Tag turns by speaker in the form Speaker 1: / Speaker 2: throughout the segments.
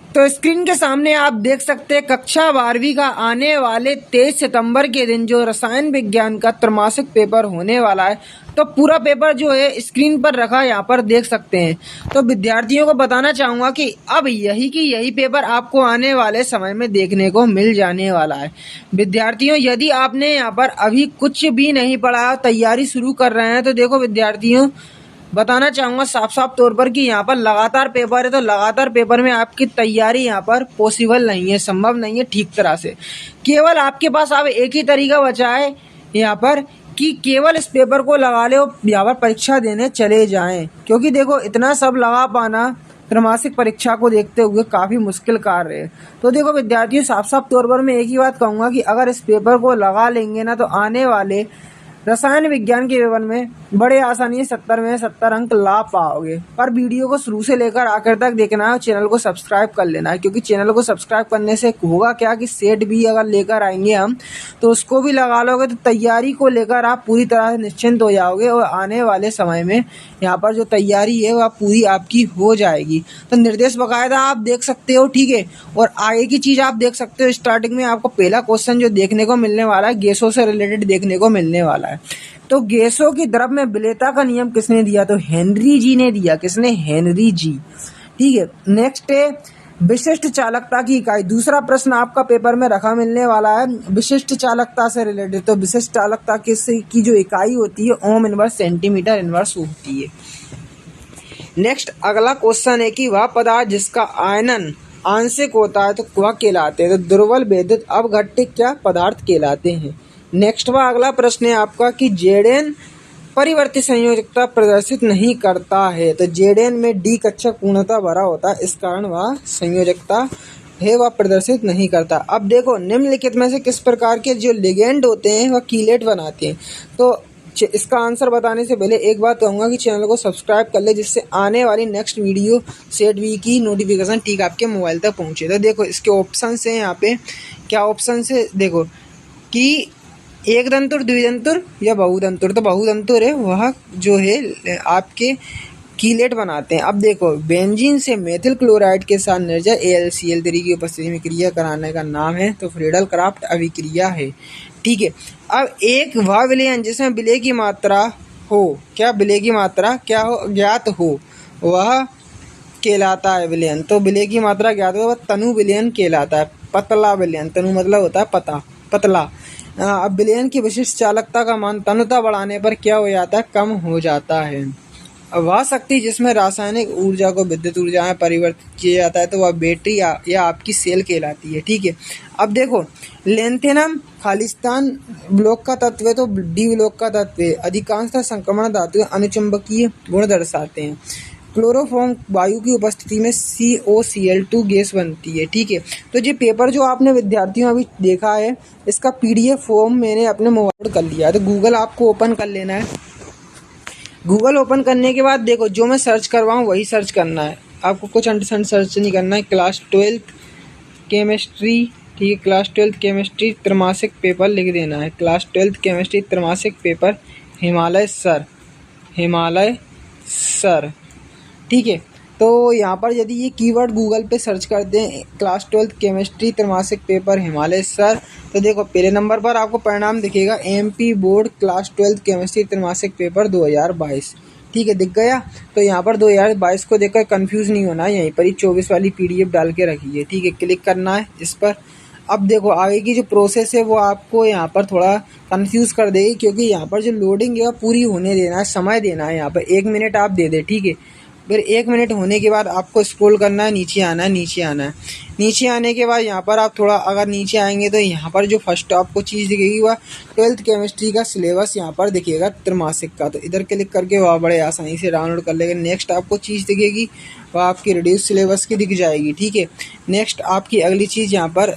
Speaker 1: तो स्क्रीन के सामने आप देख सकते हैं कक्षा 12वीं का आने वाले 23 सितंबर के दिन जो रसायन विज्ञान का त्रैमासिक पेपर होने वाला है, तो पूरा पेपर जो है स्क्रीन पर रखा यहाँ पर देख सकते हैं। तो विद्यार्थियों को बताना चाहूँगा कि अब यही पेपर आपको आने वाले समय में देखने को मिल जाने वाला है। विद्यार्थियों, यदि आपने यहाँ पर अभी कुछ भी नहीं पढ़ा, तैयारी शुरू कर रहे हैं, तो देखो विद्यार्थियों, बताना चाहूँगा साफ तौर पर कि यहाँ पर लगातार पेपर है, तो लगातार पेपर में आपकी तैयारी यहाँ पर पॉसिबल नहीं है, संभव नहीं है ठीक तरह से। केवल आपके पास अब एक ही तरीका बचा है यहाँ पर कि केवल इस पेपर को लगा ले और यहाँ पर परीक्षा देने चले जाएं, क्योंकि देखो इतना सब लगा पाना त्रैमासिक परीक्षा को देखते हुए काफ़ी मुश्किल कार्य है। तो देखो विद्यार्थियों, साफ तौर पर मैं एक ही बात कहूँगा कि अगर इस पेपर को लगा लेंगे ना, तो आने वाले रसायन विज्ञान के पेपर में बड़े आसानी से 70 में 70 अंक ला पाओगे। पर वीडियो को शुरू से लेकर आखिर तक देखना है और चैनल को सब्सक्राइब कर लेना है, क्योंकि चैनल को सब्सक्राइब करने से होगा क्या कि सेट भी अगर लेकर आएंगे हम, तो उसको भी लगा लोगे, तो तैयारी को लेकर आप पूरी तरह से निश्चिंत हो जाओगे और आने वाले समय में यहाँ पर जो तैयारी है वह पूरी आपकी हो जाएगी। तो निर्देश बाकायदा आप देख सकते हो, ठीक है। और आगे की चीज़ आप देख सकते हो, स्टार्टिंग में आपको पहला क्वेश्चन जो देखने को मिलने वाला है गैसों से रिलेटेड देखने को मिलने वाला है। तो गैसों की द्रव में विलेयता का नियम किसने दिया? तो हेनरी जी ने दिया। किसने? हेनरी जी, ठीक है। नेक्स्ट है विशिष्ट चालकता की इकाई। दूसरा प्रश्न आपका पेपर में रखा मिलने वाला है विशिष्ट चालकता से रिलेटेड। तो विशिष्ट चालकता की जो इकाई होती है ओम इनवर्स सेंटीमीटर इनवर्स होती है। नेक्स्ट अगला क्वेश्चन है कि वह पदार्थ जिसका आयनन आंशिक होता है तो वह कहलाते हैं। तो दुर्बल विद्युत अपघट्य क्या पदार्थ कहलाते हैं। नेक्स्ट वह अगला प्रश्न है आपका कि जेडेन परिवर्ती संयोजकता प्रदर्शित नहीं करता है। तो जेडेन में डी कक्षक पूर्णतः भरा होता है, इस कारण वह संयोजकता है वह प्रदर्शित नहीं करता। अब देखो निम्नलिखित में से किस प्रकार के जो लिगेंड होते हैं वह कीलेट बनाते हैं। तो इसका आंसर बताने से पहले एक बात कहूँगा कि चैनल को सब्सक्राइब कर ले, जिससे आने वाली नेक्स्ट वीडियो सेट वी की नोटिफिकेशन ठीक आपके मोबाइल तक पहुँचे। तो देखो इसके ऑप्शन हैं यहाँ पे, क्या ऑप्शन है देखो कि एक दंतुर, द्विदंतुर या बहुदंतुर। तो बहुदंतुर है वह जो है आपके कीलेट बनाते हैं। अब देखो बेंजीन से मेथिल क्लोराइड के साथ निर्जर AlCl3 की उपस्थिति में क्रिया कराने का नाम है तो फ्रीडल क्राफ्ट अभिक्रिया है, ठीक है। अब एक वह विलयन जिसमें विलय की मात्रा हो, क्या विलय की मात्रा क्या हो ज्ञात हो, वह कहलाता है विलयन। तो विलय की मात्रा ज्ञात हो वह तनु विलयन कहलाता है। पतला विलयन, तनु मतलब होता है पतला। अब विलयन की विशिष्ट चालकता का मान तनुता बढ़ाने पर क्या हो जाता है? कम हो जाता है। अब वह शक्ति जिसमें रासायनिक ऊर्जा को विद्युत ऊर्जा में परिवर्तित किया जाता है तो वह बैटरी या आपकी सेल कहलाती है, ठीक है। अब देखो लेंथेनम खालिस्तान ब्लॉक का तत्व है तो डी ब्लॉक का तत्व है। अधिकांशतः संक्रमण धातु अनुचुंबकीय गुण दर्शाते हैं। क्लोरोफॉर्म वायु की उपस्थिति में COCl2 गैस बनती है, ठीक है। तो ये पेपर जो आपने विद्यार्थियों अभी देखा है इसका PDF फॉर्म मैंने अपने मोबाइल कर लिया है। तो गूगल आपको ओपन कर लेना है। गूगल ओपन करने के बाद देखो जो मैं सर्च करवाऊँ वही सर्च करना है, आपको कुछ अंडरस्टैंड सर्च नहीं करना है। क्लास 12 केमिस्ट्री, ठीक है, क्लास 12 केमिस्ट्री त्रैमासिक पेपर लिख देना है। क्लास 12 केमिस्ट्री त्रैमासिक पेपर हिमालय सर, ठीक है। तो यहाँ पर यदि ये कीवर्ड गूगल पे सर्च करते हैं क्लास 12 केमिस्ट्री त्रैमासिक पेपर हिमालय सर, तो देखो पहले नंबर पर आपको परिणाम दिखेगा MP बोर्ड क्लास 12 केमिस्ट्री त्रैमासिक पेपर 2022, ठीक है, दिख गया। तो यहाँ पर 2022 को देखकर कंफ्यूज नहीं होना है, यहीं पर ही 24 वाली PDF डाल के रखी है, ठीक है। क्लिक करना है इस पर। अब देखो आगे की जो प्रोसेस है वो आपको यहाँ पर थोड़ा कंफ्यूज कर देगी, क्योंकि यहाँ पर जो लोडिंग है वो पूरी होने देना है, समय देना है। यहाँ पर 1 मिनट आप दे दे, ठीक है। फिर 1 मिनट होने के बाद आपको स्क्रॉल करना है, नीचे आना है। नीचे आने के बाद यहाँ पर आप थोड़ा अगर नीचे आएंगे तो यहाँ पर जो फर्स्ट आपको चीज़ दिखेगी वह 12th केमिस्ट्री का सिलेबस यहाँ पर दिखेगा त्रैमासिक का। तो इधर क्लिक करके वह बड़े आसानी से डाउनलोड कर लेंगे। नेक्स्ट आपको चीज़ दिखेगी वह आपकी रिड्यूस सिलेबस की दिख जाएगी, ठीक है। नेक्स्ट आपकी अगली चीज़ यहाँ पर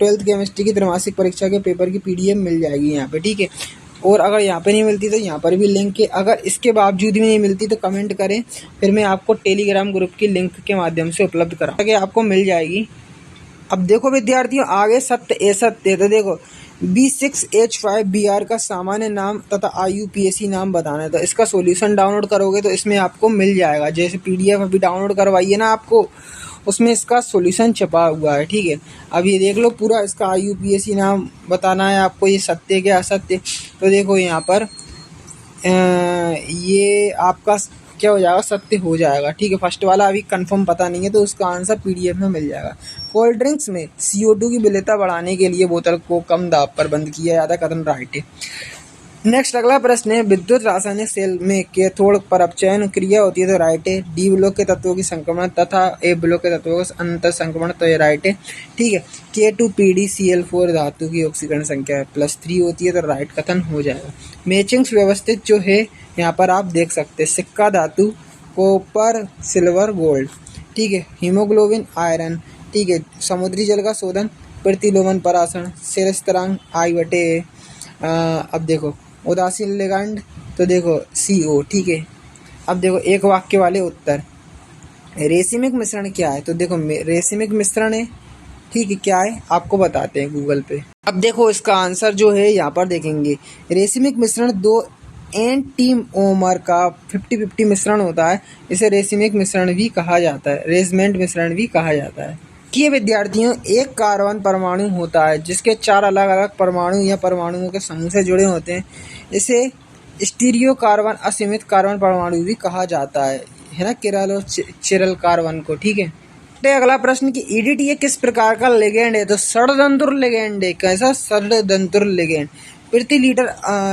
Speaker 1: 12th केमिस्ट्री की त्रैमासिक परीक्षा के पेपर की PDF मिल जाएगी यहाँ पे, ठीक है। और अगर यहाँ पे नहीं मिलती तो यहाँ पर भी लिंक है। अगर इसके बावजूद भी नहीं मिलती तो कमेंट करें, फिर मैं आपको टेलीग्राम ग्रुप की लिंक के माध्यम से उपलब्ध कराऊंगा कि आपको मिल जाएगी। अब देखो विद्यार्थियों आगे सत्य असत्य, तो देखो B6H5Br का सामान्य नाम तथा IUPAC नाम बताना है। तो इसका सॉल्यूशन डाउनलोड करोगे तो इसमें आपको मिल जाएगा। जैसे PDF अभी डाउनलोड करवाइए ना आपको, उसमें इसका सॉल्यूशन छपा हुआ है। ठीक है, अब ये देख लो पूरा इसका IUPAC नाम बताना है आपको, ये सत्य क्या असत्य। तो देखो यहाँ पर ये आपका क्या हो जाएगा, सत्य हो जाएगा। ठीक है, फर्स्ट वाला अभी कंफर्म पता नहीं है तो उसका आंसर PDF में मिल जाएगा। कोल्ड ड्रिंक्स में CO2 की विलेयता बढ़ाने के लिए बोतल को कम दाब पर बंद किया जाता है, कथन राइट है। नेक्स्ट अगला प्रश्न है, विद्युत रासायनिक सेल में कैथोड पर अपचयन क्रिया होती है, तो राइट है। D ब्लॉक के तत्वों की संक्रमण तथा A ब्लॉक के तत्वों का अंतर संक्रमण, तो ये राइट है। ठीक है, K2PdCl4 धातु की ऑक्सीकरण संख्या +3 होती है, तो राइट कथन हो जाएगा। मैचिंग्स व्यवस्थित जो है यहाँ पर आप देख सकते हैं, सिक्का धातु, कॉपर, सिल्वर, गोल्ड। ठीक है, हीमोग्लोबिन, आयरन। ठीक है, समुद्री जल का शोधन, प्रतिलोमन परासरण, सेल स्थिरांक I/A। अब देखो उदासीन लिगैंड, तो देखो CO। ठीक है, अब देखो एक वाक्य वाले उत्तर। रेसिमिक मिश्रण क्या है, तो देखो रेसिमिक मिश्रण है। ठीक है, क्या है आपको बताते हैं गूगल पे। अब देखो इसका आंसर जो है यहाँ पर देखेंगे, रेसिमिक मिश्रण 2 एंटीमोमर का 50-50 मिश्रण होता है, इसे रेसिमिक मिश्रण भी कहा जाता है, रेजमेंट मिश्रण भी कहा जाता है। कि विद्यार्थियों, एक कार्बन परमाणु होता है जिसके 4 अलग अलग परमाणु या परमाणुओं के समूह से जुड़े होते हैं, इसे स्टीरियो कार्बन, असीमित कार्बन परमाणु भी कहा जाता है ना, किरल और चिरल कार्बन को। ठीक है, तो अगला प्रश्न कि EDTA किस प्रकार का लिगेंड है, तो षड्यंत्र लिगेंड है। कैसा षड्यंत्र लिगेंड, प्रति लीटर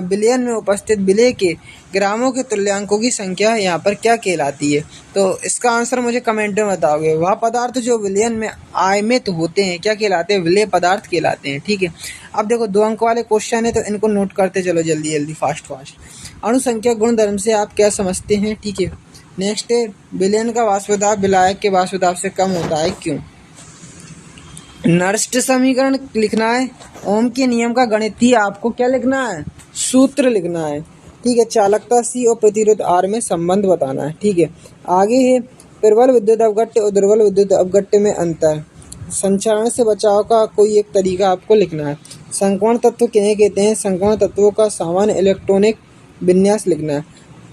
Speaker 1: बिलियन में उपस्थित विलेय के ग्रामों के तुल्यांकों की संख्या यहाँ पर क्या कहलाती है, तो इसका आंसर मुझे कमेंट में बताओगे। वह पदार्थ जो विलयन में आयमित होते हैं क्या कहलाते हैं, विलेय पदार्थ कहलाते हैं। ठीक है, अब देखो 2 अंक वाले क्वेश्चन है तो इनको नोट करते चलो जल्दी जल्दी, फास्ट। अणु संख्या गुणधर्म से आप क्या समझते हैं। ठीक है, नेक्स्ट है, विलयन का वाष्प दाब विलायक के वाष्प दाब से कम होता है, क्यों। नर्स्ट समीकरण लिखना है। ओम के नियम का गणितीय आपको क्या लिखना है, सूत्र लिखना है। ठीक है, चालकता C और प्रतिरोध R में संबंध बताना है। ठीक है, आगे है प्रबल विद्युत अवगट्य और दुर्बल विद्युत अवगट्य में अंतर, संचरण से बचाव का कोई एक तरीका आपको लिखना है। संक्रमण तत्व किन्हें कहते हैं, संक्रमण तत्वों का सामान्य इलेक्ट्रॉनिक विन्यास लिखना है।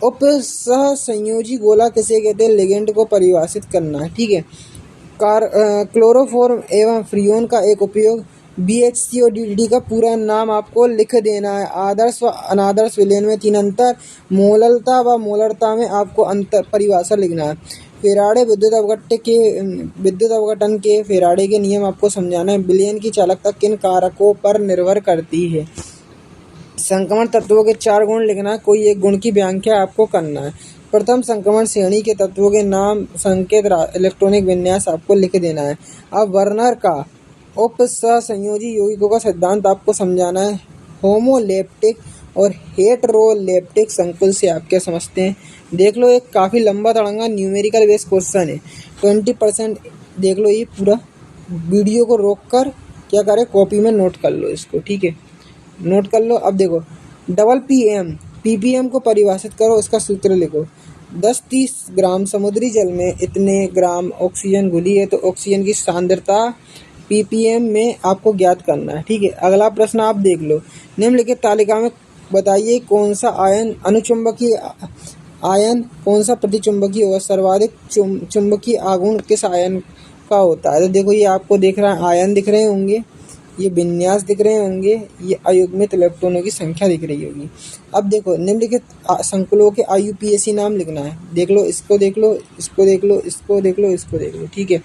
Speaker 1: उप सहसंयोजी गोला किसे कहते हैं, लिगेंड को परिभाषित करना है। ठीक है, क्लोरोफॉर्म एवं फ्रियोन का एक उपयोग, BHC और DDT का पूरा नाम आपको लिख देना है। आदर्श व अनादर्श विलयन में 3 अंतर, मोललता व मोलरता में आपको अंतर परिभाषा लिखना है। फेराडे विद्युत अवघटन के फेराडे के नियम आपको समझाना है। विलयन की चालकता किन कारकों पर निर्भर करती है। संक्रमण तत्वों के 4 गुण लिखना है, कोई एक गुण की व्याख्या आपको करना है। प्रथम संक्रमण श्रेणी के तत्वों के नाम, संकेत, इलेक्ट्रॉनिक विन्यास आपको लिख देना है। अब वर्नर का उप सहसंयोजी यौगिकों का सिद्धांत आपको समझाना है। होमोलेप्टिक और हेटेरोलेप्टिक संकुल से आप क्या समझते हैं, देख लो। एक काफ़ी लंबा तड़ंगा न्यूमेरिकल बेस्ड क्वेश्चन है, 20% देख लो। ये पूरा वीडियो को रोक कर क्या करें, कॉपी में नोट कर लो इसको। ठीक है, नोट कर लो। अब देखो PPM को परिभाषित करो, इसका सूत्र लिखो। 10-30 ग्राम समुद्री जल में इतने ग्राम ऑक्सीजन घुली है, तो ऑक्सीजन की सांद्रता PPM में आपको ज्ञात करना है। ठीक है, अगला प्रश्न आप देख लो। निम्नलिखित तालिका में बताइए कौन सा आयन अनुचुंबकीय आयन, कौन सा प्रतिचुंबकीय होगा, सर्वाधिक चुंबकीय आघूर्ण किस आयन का होता है। तो देखो ये आपको दिख रहा है, आयन दिख रहे होंगे, ये विन्यास दिख रहे होंगे, ये अयुग्मित इलेक्ट्रॉनों की संख्या दिख रही होगी। अब देखो निम्नलिखित संकुलों के IUPAC नाम लिखना है। देख लो, इसको देख लो, इसको देख लो, इसको देख लो, इसको देख लो। ठीक है,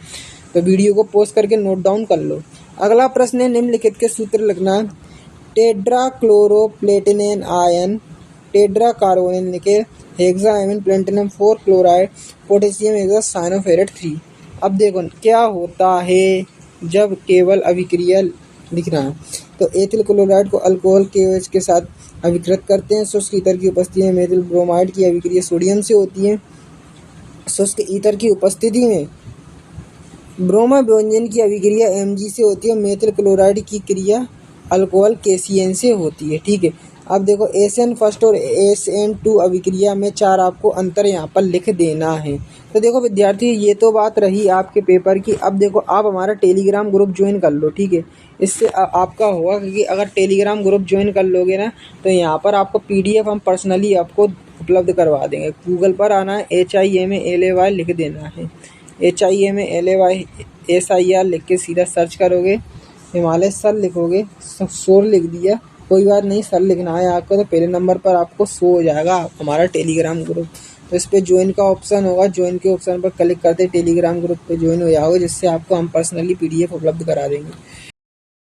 Speaker 1: तो वीडियो को पॉज करके नोट डाउन कर लो। अगला प्रश्न है, निम्नलिखित के सूत्र लिखना है। Tetrachloroplatinate ion, tetra carbonyl nickel, hexaammine platinum 4 chloride, potassium hexacyanoferrate 3। अब देखो क्या होता है जब केवल अभिक्रिया लिखना है, तो एथिल क्लोराइड को अल्कोहल KOH के साथ अभिकृत करते हैं। शुष्क ईथर की उपस्थिति में मेथिल ब्रोमाइड की अभिक्रिया सोडियम से होती है। शुष्क ईथर की उपस्थिति में ब्रोमा व्यंजन की अभिक्रिया Mg से होती है। मेथिल क्लोराइड की क्रिया अल्कोहल KCN से होती है। ठीक है, अब देखो SN फर्स्ट और SN2 अभिक्रिया में 4 आपको अंतर यहाँ पर लिख देना है। तो देखो विद्यार्थी, ये तो बात रही आपके पेपर की। अब देखो आप हमारा टेलीग्राम ग्रुप ज्वाइन कर लो। ठीक है, इससे आपका होगा, क्योंकि अगर टेलीग्राम ग्रुप ज्वाइन कर लोगे ना, तो यहाँ पर आपको PDF हम पर्सनली आपको उपलब्ध करवा देंगे। गूगल पर आना है, HIMALAY लिख देना है। HIMALAYSIR लिख के सीधा सर्च करोगे, हिमालय सर लिखोगे, शोर लिख दिया, कोई बात नहीं, सर लिखना है आपको तो पहले नंबर पर आपको शो हो जाएगा हमारा टेलीग्राम ग्रुप। तो इस पे ज्वाइन का ऑप्शन होगा, ज्वाइन के ऑप्शन पर क्लिक करते टेलीग्राम ग्रुप पे ज्वाइन हो जाओगे, जिससे आपको हम पर्सनली PDF उपलब्ध करा देंगे।